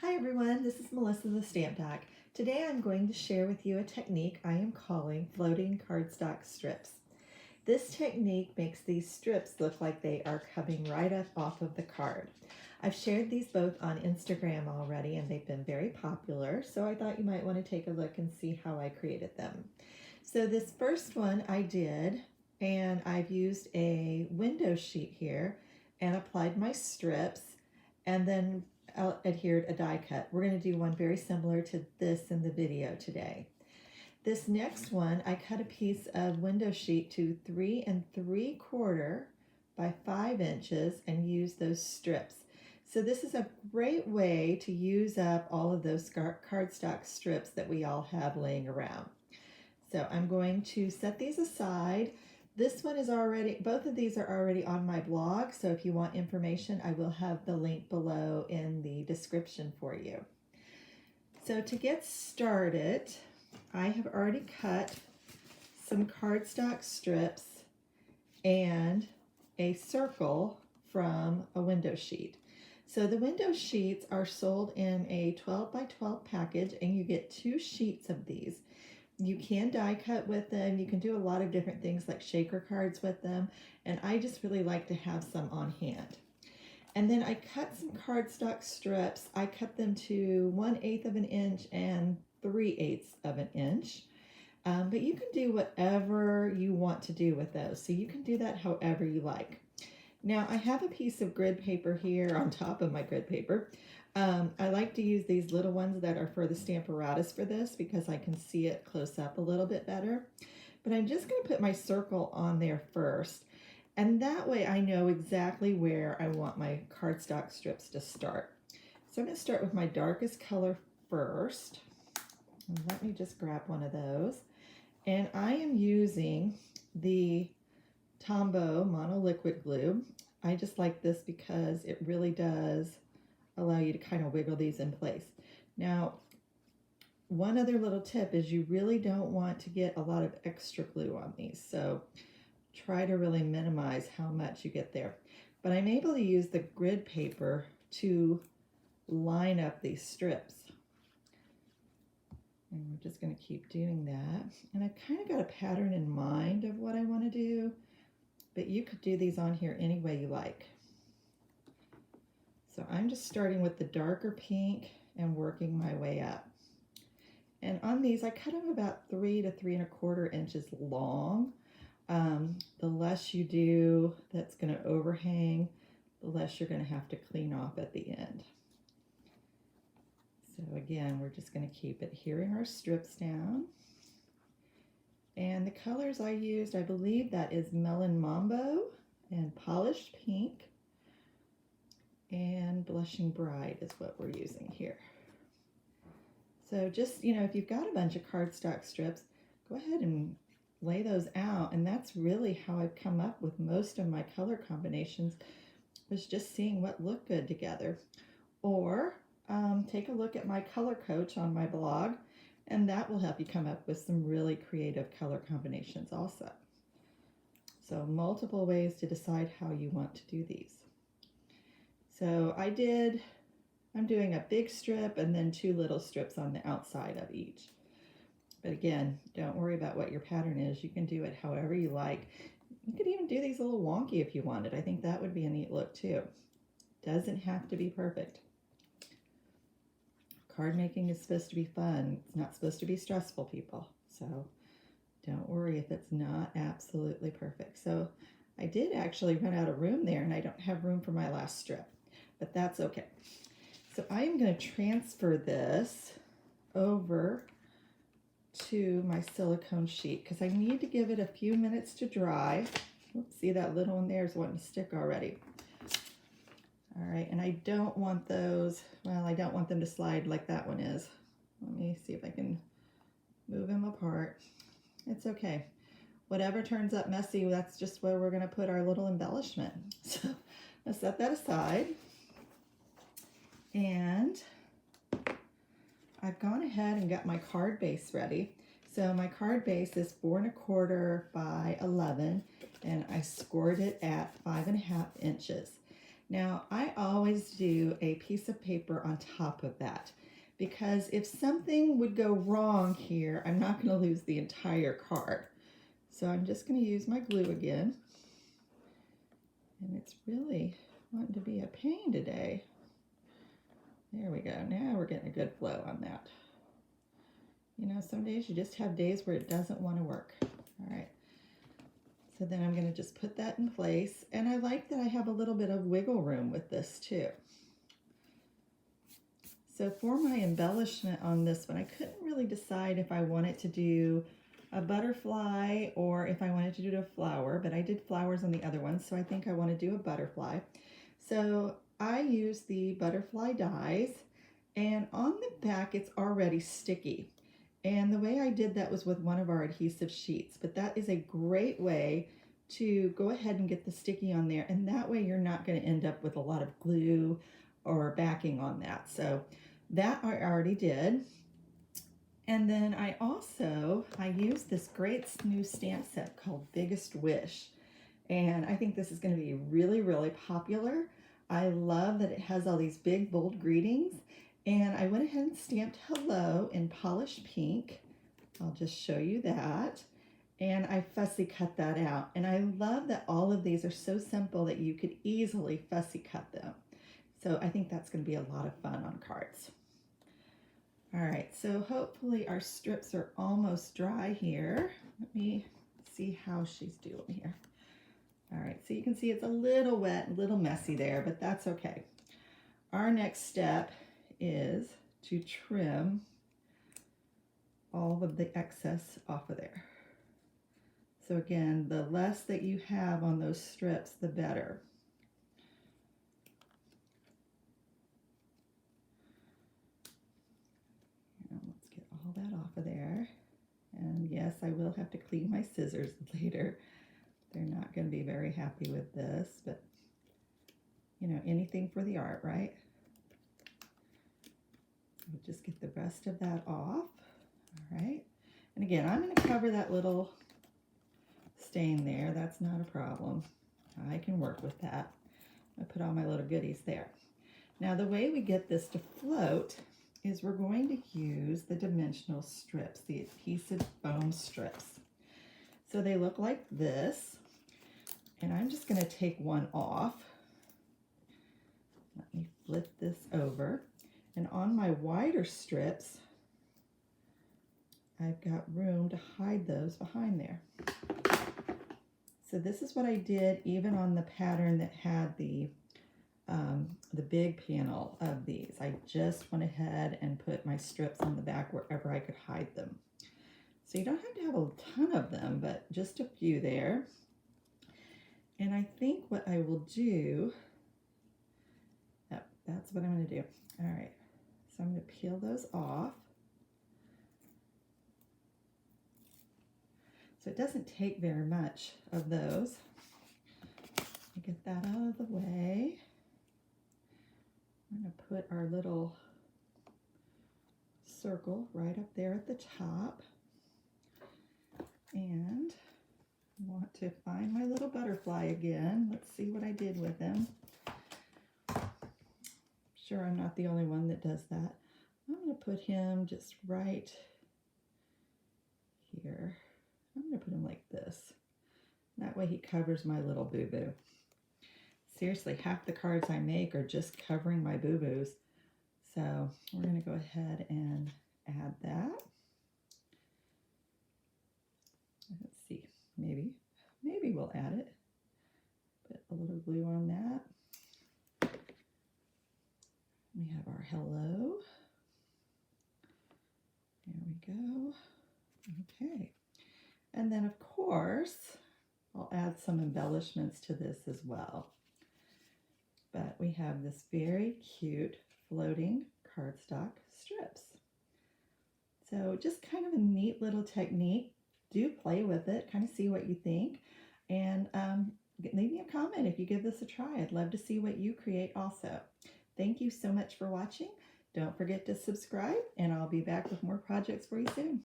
Hi everyone, this is Melissa the Stamp Doc. Today I'm going to share with you a technique I am calling floating cardstock strips. This technique makes these strips look like they are coming right up off of the card. I've shared these both on Instagram already and they've been very popular, so I thought you might want to take a look and see how I created them. So this first one I did, and I've used a window sheet here and applied my strips and then adhered a die cut. We're going to do one very similar to this in the video today. This next one, I cut a piece of window sheet to 3 3/4 by 5 inches and use those strips. So this is a great way to use up all of those cardstock strips that we all have laying around. So I'm going to set these aside. This one is already, both of these are already on my blog, so if you want information, I will have the link below in the description for you. So to get started, I have already cut some cardstock strips and a circle from a window sheet. So the window sheets are sold in a 12 by 12 package, and you get 2 sheets of these. You can die cut with them. You can do a lot of different things like shaker cards with them, and I just really like to have some on hand. And then I cut some cardstock strips. I cut them to 1/8 of an inch and 3/8 of an inch. But you can do whatever you want to do with those. So you can do that however you like. Now I have a piece of grid paper here on top of my grid paper. I like to use these little ones that are for the Stamparatus for this because I can see it close up a little bit better. But I'm just going to put my circle on there first, and that way I know exactly where I want my cardstock strips to start. So I'm going to start with my darkest color first. And let me just grab one of those. And I am using the Tombow Mono Liquid Glue. I just like this because it really does allow you to kind of wiggle these in place. Now, one other little tip is you really don't want to get a lot of extra glue on these, so try to really minimize how much you get there. But I'm able to use the grid paper to line up these strips. And we're just going to keep doing that. And I've kind of got a pattern in mind of what I want to do, but you could do these on here any way you like. So I'm just starting with the darker pink and working my way up. And on these, I cut them about 3 to 3 1/4 inches long. The less you do that's going to overhang, the less you're going to have to clean off at the end. So again, we're just going to keep adhering our strips down. And the colors I used, I believe that is Melon Mambo and Polished Pink. And Blushing Bride is what we're using here. So just, if you've got a bunch of cardstock strips, go ahead and lay those out. And that's really how I've come up with most of my color combinations, was just seeing what looked good together. Or take a look at my color coach on my blog, and that will help you come up with some really creative color combinations also. So multiple ways to decide how you want to do these. So I'm doing a big strip and then 2 little strips on the outside of each. But again, don't worry about what your pattern is. You can do it however you like. You could even do these a little wonky if you wanted. I think that would be a neat look too. Doesn't have to be perfect. Card making is supposed to be fun. It's not supposed to be stressful, people. So don't worry if it's not absolutely perfect. So I did actually run out of room there, and I don't have room for my last strip, but that's okay. So I am going to transfer this over to my silicone sheet because I need to give it a few minutes to dry. Oops, see that little one there is wanting to stick already. All right, and I don't want those, well, I don't want them to slide like that one is. Let me see if I can move them apart. It's okay. Whatever turns up messy, that's just where we're going to put our little embellishment. So let's set that aside. And I've gone ahead and got my card base ready. So my card base is 4 1/4 by 11, and I scored it at 5 1/2 inches. Now, I always do a piece of paper on top of that because if something would go wrong here, I'm not going to lose the entire card. So I'm just going to use my glue again. And it's really wanting to be a pain today. There we go. Now we're getting a good flow on that. You know, some days you just have days where it doesn't want to work. All right. So then I'm going to just put that in place. And I like that I have a little bit of wiggle room with this too. So for my embellishment on this one, I couldn't really decide if I wanted to do a butterfly or if I wanted to do a flower, but I did flowers on the other one, so I think I want to do a butterfly. So I use the butterfly dies, and on the back it's already sticky. And the way I did that was with one of our adhesive sheets, but that is a great way to go ahead and get the sticky on there, and that way you're not going to end up with a lot of glue or backing on that. So that I already did. And then I used this great new stamp set called Biggest Wish. And I think this is going to be really, really popular. I love that it has all these big, bold greetings. And I went ahead and stamped hello in polished pink. I'll just show you that. And I fussy cut that out. And I love that all of these are so simple that you could easily fussy cut them. So I think that's going to be a lot of fun on cards. All right, so hopefully our strips are almost dry here. Let me see how she's doing here. All right, so you can see it's a little wet, a little messy there, but that's okay. Our next step is to trim all of the excess off of there. So again, the less that you have on those strips, the better. Let's get all that off of there. And yes, I will have to clean my scissors later. They're not going to be very happy with this, but you know, anything for the art, right? We'll just get the rest of that off. All right. And again, I'm going to cover that little stain there. That's not a problem. I can work with that. I put all my little goodies there. Now, the way we get this to float is we're going to use the dimensional strips, the adhesive foam strips. So they look like this, and I'm just going to take one off. Let me flip this over, and on my wider strips, I've got room to hide those behind there. So this is what I did even on the pattern that had the big panel of these. I just went ahead and put my strips on the back wherever I could hide them. So you don't have to have a ton of them, but just a few there. And I think what I will do, that's what I'm going to do. All right, so I'm going to peel those off. So it doesn't take very much of those. Get that out of the way. I'm going to put our little circle right up there at the top. And I want to find my little butterfly again. Let's see what I did with him. Sure, I'm not the only one that does that. I'm going to put him just right here. I'm going to put him like this. That way he covers my little boo-boo. Seriously, half the cards I make are just covering my boo-boos. So we're going to go ahead and add that. Let's see, maybe we'll add it. Put a little glue on that. We have our hello. There we go. Okay. And then, of course, I'll add some embellishments to this as well. But we have this very cute floating cardstock strips. So just kind of a neat little technique. Do play with it, kind of see what you think. And leave me a comment if you give this a try. I'd love to see what you create also. Thank you so much for watching. Don't forget to subscribe, and I'll be back with more projects for you soon.